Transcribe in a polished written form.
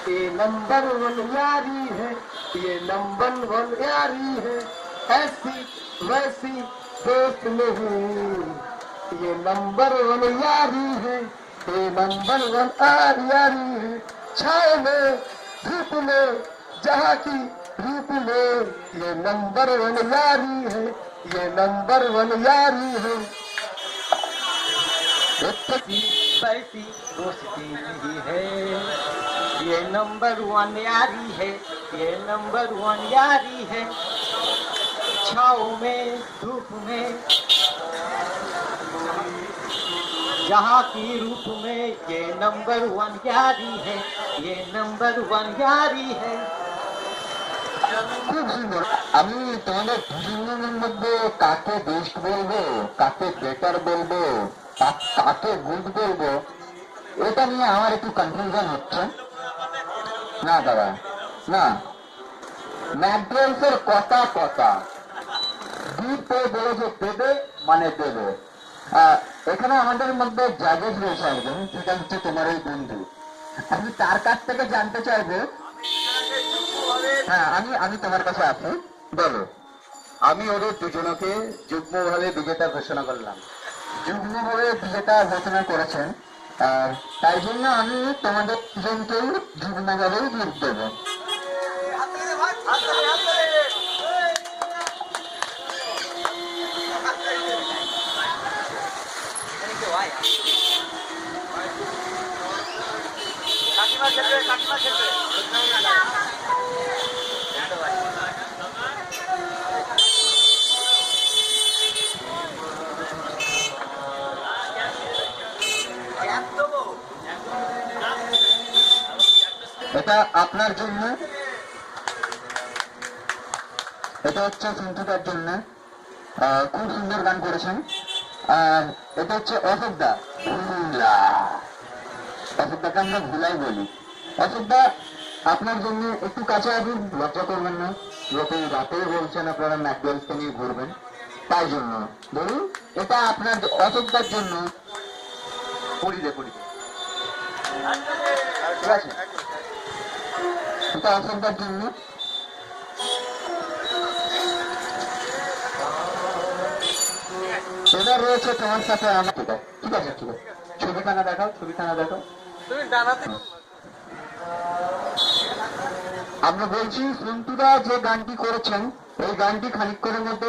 ये number one यारी है, ये नंबर वन यारी है, ऐसी वैसी दोस्त नहीं। ये नंबर वन यारी है, ये नंबर वन यारी है, छाए में धूप में जहाँ की रूप में। ये नंबर वन यारी है, ये नंबर वन यारी है, वैसी दोस्ती नहीं है। ये नंबर वन यारी है, ये नंबर वन यारी है, छाँव में धूप में जहाँ की रूप में। ये नंबर वन यारी है, ये नंबर वन यारी है। খুব সুন্দর। আমি তোমাদের দুজনের মধ্যে কাকে বেস্ট বলবো, কাকে বেটার বলবো, কাকে গুড বলবো, এটা নিয়ে আমার একটু কনফিউশন হচ্ছে। না দাদা না, ম্যাকডোয়েলসের কথা কথা দিতে বলেছে দেবে মানে দেবে। এখানে আমাদের মধ্যে জাজেস রয়েছে একজন, সেটা হচ্ছে তোমার ওই বন্ধু। আমি তার কাছ থেকে জানতে চাইবো। হ্যাঁ, আমি তোমার কাছে আছি, বলো। আমি ওদের দুজনকে যুগ্মভাবে বিজেতা ঘোষণা করলাম। যুগ্মভাবে বিজেতা ঘোষণা করেছেন, তাই জন্য আমি তোমাদের দুজনকেই যুগ্মভাবেই ভোট দেবো। এটা আপনার জন্য, এটা হচ্ছে সন্তুটার জন্য। খুব সুন্দর গান করেছেন। আর এটা হচ্ছে অশোকদা, অশোকদাকে আমরা ভুলাই বলি। অশোকদা, আপনার জন্য একটু কাছে আসুন, লজ্জা করবেন না। যখন রাতে বলছেন আপনারা ম্যাকডোয়েলসকে নিয়ে ঘুরবেন, তাই জন্য বলুন। এটা আপনার অশোকদার জন্য। পড়িতে পড়িতে ঠিক আছে, এটা অশোকদার জন্য। এটা রয়েছে তোমার সাথে আমার। ঠিক আছে ঠিক আছে ঠিক আছে, ছবিখানা দেখাও, ছবিখানা দেখাও। আমরা বলছি সন্তুরা যে গানটি করেছেন, এই গানটি খানিকক্ষণের মধ্যে